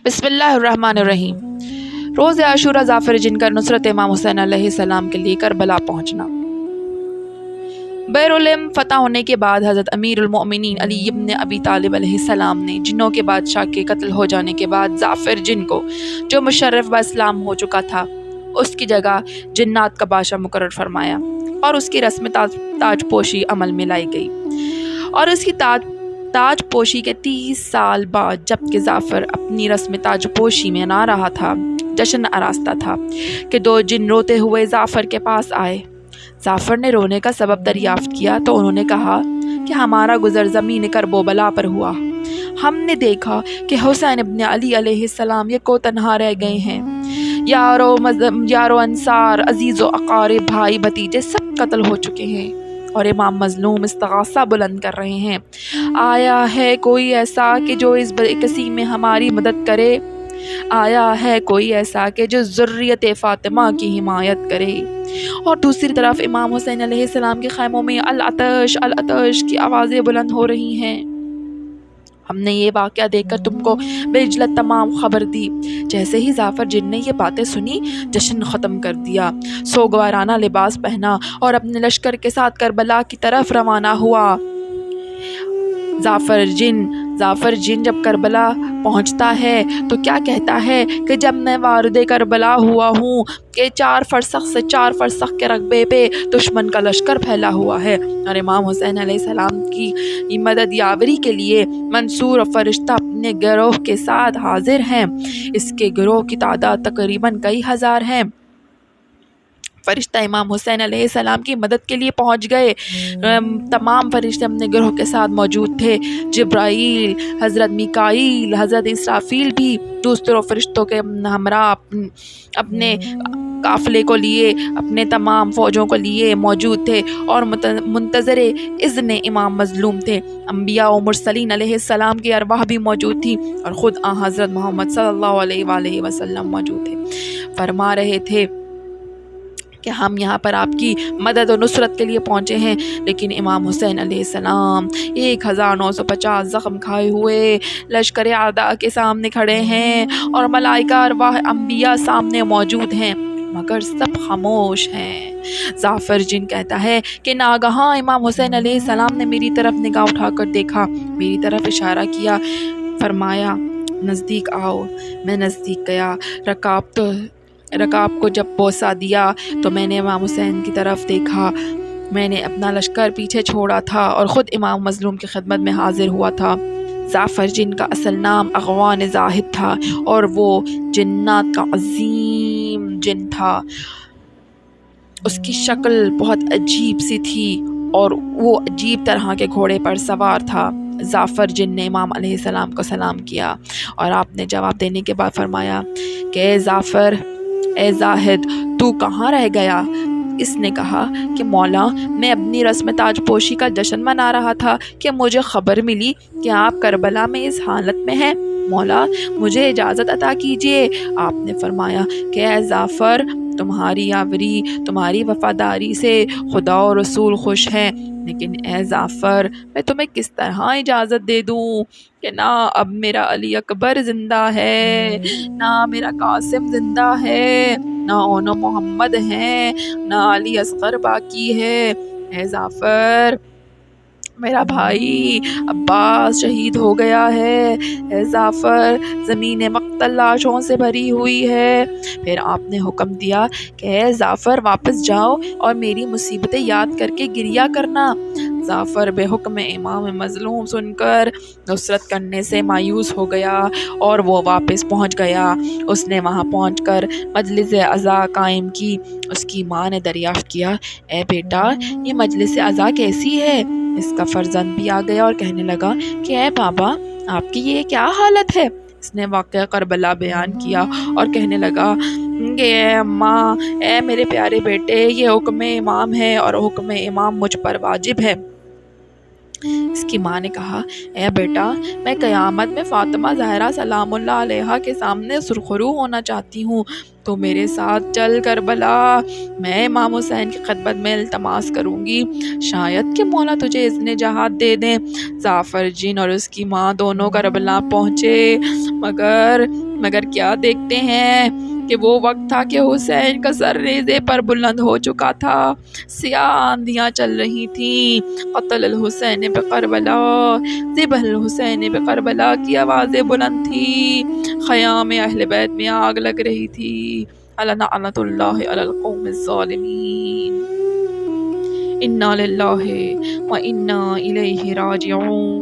بسم اللہ الرحمن الرحیم۔ روز عاشورہ ظافر جن کا نصرت امام حسین علیہ السلام کے لیے کربلا پہنچنا۔ بیرولم فتح ہونے کے بعد حضرت امیر المؤمنین علی ابن ابی طالب علیہ السلام نے جنوں کے بادشاہ کے قتل ہو جانے کے بعد ظافر جن کو، جو مشرف با اسلام ہو چکا تھا، اس کی جگہ جنات کا بادشاہ مقرر فرمایا اور اس کی رسم تاج پوشی عمل میں لائی گئی۔ اور اس کی تاج پوشی کے 30 سال بعد جبکہ ظافر اپنی رسم تاج پوشی میں نہ رہا تھا، جشن آراستہ تھا، کہ 2 جن روتے ہوئے ظافر کے پاس آئے۔ ظافر نے رونے کا سبب دریافت کیا تو انہوں نے کہا کہ ہمارا گزر زمین کرب و بلا پر ہوا۔ ہم نے دیکھا کہ حسین ابن علی علیہ السلام یکو تنہا رہ گئے ہیں۔ یارو انصار، عزیز و اقارب، بھائی بھتیجے سب قتل ہو چکے ہیں اور امام مظلوم استغاثہ بلند کر رہے ہیں۔ آیا ہے کوئی ایسا کہ جو اس کسی میں ہماری مدد کرے؟ آیا ہے کوئی ایسا کہ جو ذریت فاطمہ کی حمایت کرے؟ اور دوسری طرف امام حسین علیہ السلام کے خیموں میں العطش العطش کی آوازیں بلند ہو رہی ہیں۔ ہم نے یہ واقعہ دیکھ کر تم کو بعجلت تمام خبر دی۔ جیسے ہی ظافر جن نے یہ باتیں سنی، جشن ختم کر دیا، سوگوارانہ لباس پہنا اور اپنے لشکر کے ساتھ کربلا کی طرف روانہ ہوا۔ ظافر جن جب کربلا پہنچتا ہے تو کیا کہتا ہے کہ جب میں وارد کربلا ہوا ہوں کہ 4 فرسخ سے 4 فرسخ کے رقبے پہ دشمن کا لشکر پھیلا ہوا ہے اور امام حسین علیہ السلام کی مدد یاوری کے لیے منصور و فرشتہ اپنے گروہ کے ساتھ حاضر ہیں۔ اس کے گروہ کی تعداد تقریباً کئی ہزار ہیں۔ فرشتہ امام حسین علیہ السلام کی مدد کے لیے پہنچ گئے۔ تمام فرشتے اپنے گروہ کے ساتھ موجود تھے۔ جبرائیل، حضرت میکائیل، حضرت اسرافیل بھی دوسروں فرشتوں کے ہمراہ اپنے قافلے کو لیے، اپنے تمام فوجوں کو لیے موجود تھے اور منتظر اذن امام مظلوم تھے۔ انبیاء و مرسلین علیہ السلام کی ارواح بھی موجود تھی اور خود حضرت محمد صلی اللہ علیہ وآلہ وسلم موجود تھے۔ فرما رہے تھے کہ ہم یہاں پر آپ کی مدد و نصرت کے لیے پہنچے ہیں، لیکن امام حسین علیہ السلام 1950 زخم کھائے ہوئے لشکر اعداء کے سامنے کھڑے ہیں اور ملائکہ ارواح انبیاء سامنے موجود ہیں، مگر سب خاموش ہیں۔ ظافر جن کہتا ہے کہ ناگہاں امام حسین علیہ السلام نے میری طرف نگاہ اٹھا کر دیکھا، میری طرف اشارہ کیا، فرمایا نزدیک آؤ۔ میں نزدیک گیا۔ رکاب کو جب بوسہ دیا تو میں نے امام حسین کی طرف دیکھا۔ میں نے اپنا لشکر پیچھے چھوڑا تھا اور خود امام مظلوم کی خدمت میں حاضر ہوا تھا۔ ظافر جن کا اصل نام اغوان زاہد تھا اور وہ جنات کا عظیم جن تھا۔ اس کی شکل بہت عجیب سی تھی اور وہ عجیب طرح کے گھوڑے پر سوار تھا۔ ظافر جن نے امام علیہ السلام کو سلام کیا اور آپ نے جواب دینے کے بعد فرمایا کہ اے ظافر، اے زاہد، تو کہاں رہ گیا؟ اس نے کہا کہ مولا، میں اپنی رسم تاج پوشی کا جشن منا رہا تھا کہ مجھے خبر ملی کہ آپ کربلا میں اس حالت میں ہیں۔ مولا، مجھے اجازت عطا کیجیے۔ آپ نے فرمایا کہ اے ظافر، تمہاری یاوری، تمہاری وفاداری سے خدا و رسول خوش ہیں، لیکن اے ظافر، میں تمہیں کس طرح اجازت دے دوں کہ نہ اب میرا علی اکبر زندہ ہے، نہ میرا قاسم زندہ ہے، نہ اونو محمد ہیں، نہ علی اصغر باقی ہے۔ اے ظافر، میرا بھائی عباس شہید ہو گیا ہے۔ اے ظافر، زمین مقتل لاشوں سے بھری ہوئی ہے۔ پھر آپ نے حکم دیا کہ اے ظافر، واپس جاؤ اور میری مصیبتیں یاد کر کے گریہ کرنا۔ ظافر بے حکم امام مظلوم سن کر نصرت کرنے سے مایوس ہو گیا اور وہ واپس پہنچ گیا۔ اس نے وہاں پہنچ کر مجلس عزا قائم کی۔ اس کی ماں نے دریافت کیا، اے بیٹا، یہ مجلس عزا کیسی ہے؟ اس کا فرزند بھی آ گیا اور کہنے لگا کہ اے بابا، آپ کی یہ کیا حالت ہے؟ اس نے واقعہ کربلا بیان کیا اور کہنے لگا کہ اے اماں، اے میرے پیارے بیٹے، یہ حکم امام ہے اور حکم امام مجھ پر واجب ہے۔ اس کی ماں نے کہا اے بیٹا میں قیامت میں فاطمہ زہرا سلام اللہ علیہا کے سامنے سرخرو ہونا چاہتی ہوں، تو میرے ساتھ چل کربلا، میں امام حسین کی خدمت میں التماس کروں گی، شاید کہ مولا تجھے اذن جہاد دے دیں۔ جعفر جن اور اس کی ماں دونوں کربلا پہنچے، مگر کیا دیکھتے ہیں کہ وہ وقت تھا کہ حسین کا سر نیزے پر بلند ہو چکا تھا، سیاہ آندھیاں چل رہی تھیں، قتل الحسین بکربلا، ذبح الحسین بکربلا کی آوازیں بلند تھی، خیام اہل بیت میں آگ لگ رہی تھی۔ لعنت اللہ علی القوم الظالمین، انا للہ و انا الیہ راجعون۔